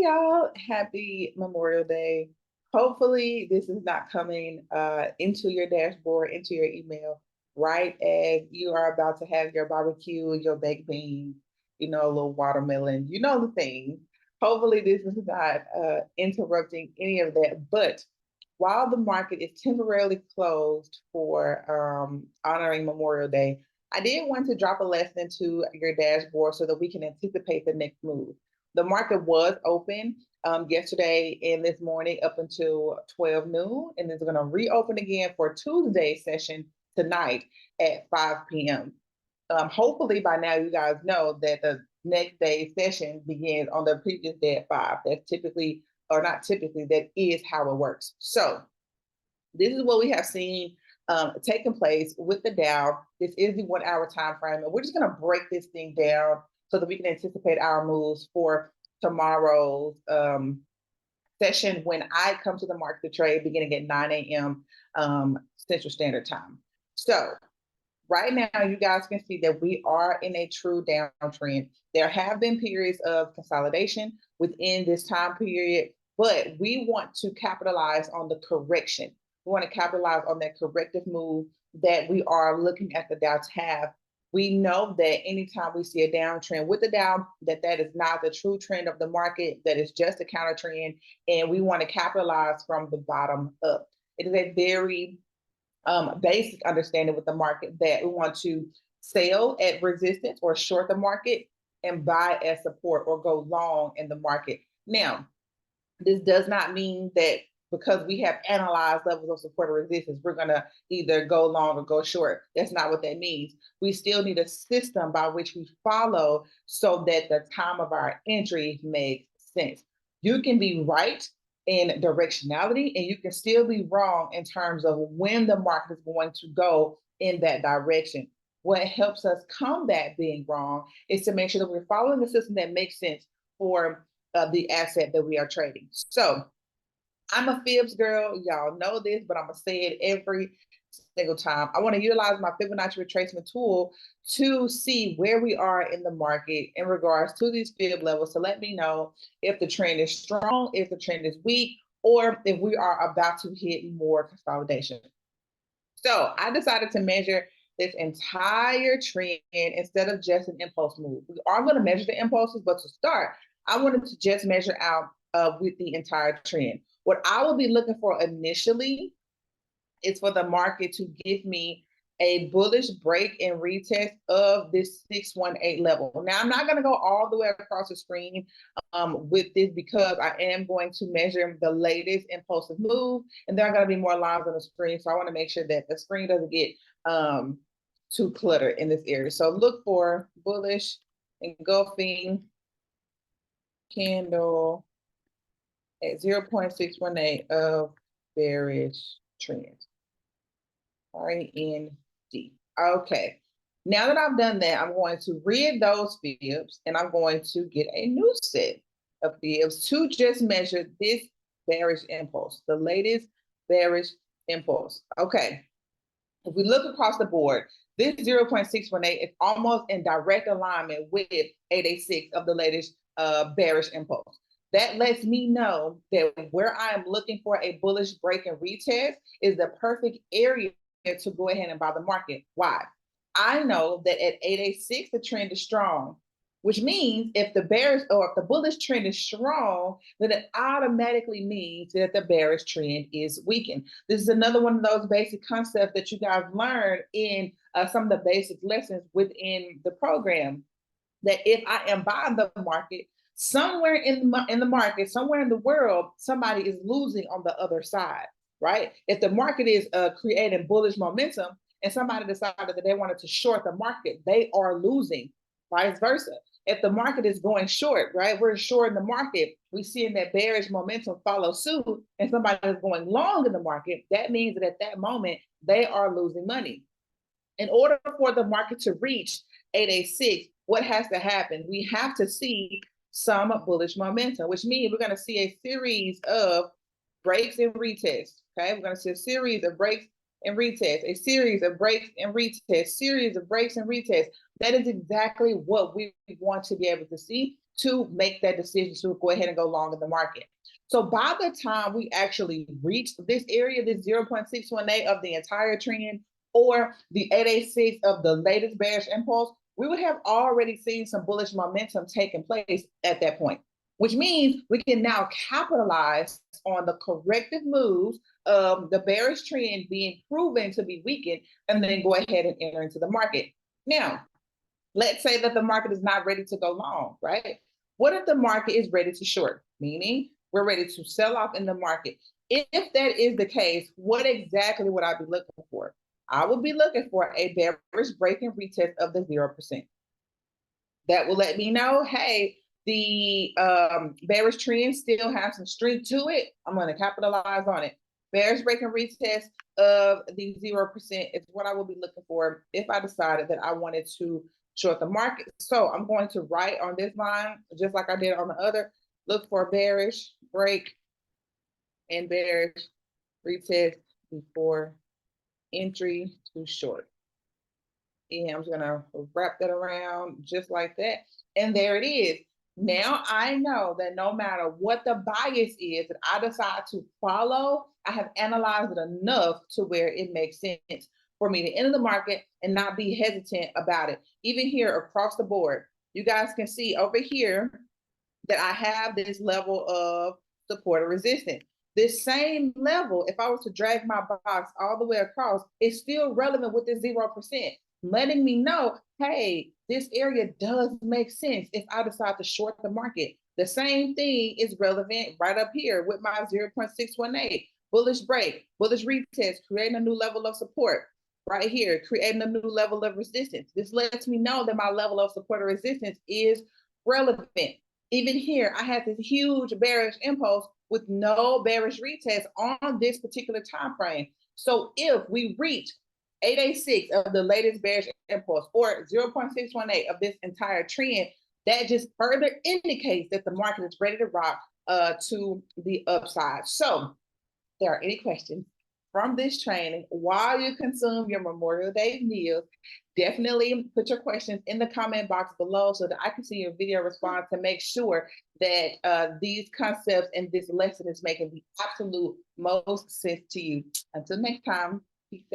y'all. Happy Memorial Day. Hopefully, this is not coming into your dashboard, into your email, right as you are about to have your barbecue, your baked beans, a little watermelon, the thing. Hopefully, this is not interrupting any of that. But while the market is temporarily closed for honoring Memorial Day, I did want to drop a lesson to your dashboard so that we can anticipate the next move. The market was open yesterday and this morning up until 12 noon, and it's going to reopen again for Tuesday session tonight at 5 p.m. Hopefully by now you guys know that the next day session begins on the previous day at 5. That's typically, or not typically, that is how it works. So this is what we have seen taking place with the Dow. This is the 1 hour time frame, and we're just going to break this thing down so that we can anticipate our moves for tomorrow's session when I come to the market to trade beginning at 9 a.m. Central Standard Time. So right now, you guys can see that we are in a true downtrend. There have been periods of consolidation within this time period, but we want to capitalize on the correction. We want to capitalize on that corrective move that we are looking at the Dow to have. We know that anytime we see a downtrend with the Dow, that is not the true trend of the market, that is just a counter trend, and we want to capitalize from the bottom up. It is a very basic understanding with the market that we want to sell at resistance or short the market and buy as support or go long in the market. Now, this does not mean that because we have analyzed levels of support or resistance, we're going to either go long or go short. That's not what that means. We still need a system by which we follow so that the time of our entry makes sense. You can be right in directionality, and you can still be wrong in terms of when the market is going to go in that direction. What helps us combat being wrong is to make sure that we're following a system that makes sense for the asset that we are trading. So I'm a fibs girl. Y'all know this, but I'm going to say it every single time. I want to utilize my Fibonacci retracement tool to see where we are in the market in regards to these fib levels to let me know if the trend is strong, if the trend is weak, or if we are about to hit more consolidation. So I decided to measure this entire trend instead of just an impulse move. We are going to measure the impulses, but to start, I wanted to just measure out with the entire trend. What I will be looking for initially is for the market to give me a bullish break and retest of this 618 level. Now, I'm not going to go all the way across the screen with this because I am going to measure the latest impulsive move, and there are going to be more lines on the screen. So I want to make sure that the screen doesn't get too cluttered in this area. So look for bullish engulfing candle at 0.618 of bearish trend. RND. Okay. Now that I've done that, I'm going to rid those fibs, and I'm going to get a new set of fibs to just measure this bearish impulse, the latest bearish impulse. Okay. If we look across the board, this 0.618 is almost in direct alignment with 886 of the latest bearish impulse. That lets me know that where I am looking for a bullish break and retest is the perfect area to go ahead and buy the market. Why? I know that at 886, the trend is strong, which means if the bearish or if the bullish trend is strong, then it automatically means that the bearish trend is weakened. This is another one of those basic concepts that you guys learned in some of the basic lessons within the program, that if I am buying the market, somewhere in the market, somewhere in the world, somebody is losing on the other side, right? If the market is creating bullish momentum and somebody decided that they wanted to short the market, they are losing, vice versa. If the market is going short, right, we're short in the market, we see in that bearish momentum follow suit, and somebody is going long in the market, that means that at that moment, they are losing money. In order for the market to reach 886, what has to happen? We have to see some bullish momentum, which means we're going to see a series of breaks and retests. Okay, we're going to see a series of breaks and retests, a series of breaks and retests, series of breaks and retests. That is exactly what we want to be able to see to make that decision to go ahead and go long in the market. So by the time we actually reach this area, this 0.618 of the entire trend, or the 886 of the latest bearish impulse, we would have already seen some bullish momentum taking place at that point, which means we can now capitalize on the corrective moves of the bearish trend being proven to be weakened, and then go ahead and enter into the market. Now, let's say that the market is not ready to go long, right? What if the market is ready to short, meaning we're ready to sell off in the market? If that is the case, what exactly would I be looking for? I will be looking for a bearish break and retest of the 0%. That will let me know, hey, the bearish trend still has some strength to it. I'm going to capitalize on it. Bearish break and retest of the 0% is what I will be looking for if I decided that I wanted to short the market. So I'm going to write on this line, just like I did on the other, look for bearish break and bearish retest before entry to short. And I'm just gonna wrap that around just like that. And there it is. Now I know that no matter what the bias is that I decide to follow, I have analyzed it enough to where it makes sense for me to enter the market and not be hesitant about it. Even here across the board, you guys can see over here that I have this level of support or resistance. This same level, if I was to drag my box all the way across, it's still relevant with this 0%, letting me know, hey, this area does make sense if I decide to short the market. The same thing is relevant right up here with my 0.618. Bullish break, bullish retest, creating a new level of support. Right here, creating a new level of resistance. This lets me know that my level of support or resistance is relevant. Even here, I had this huge bearish impulse with no bearish retest on this particular time frame. So if we reach 886 of the latest bearish impulse or 0.618 of this entire trend, that just further indicates that the market is ready to rock to the upside. So if there are any questions from this training while you consume your Memorial Day meals, definitely put your questions in the comment box below so that I can see your video response to make sure that these concepts and this lesson is making the absolute most sense to you. Until next time, peace out.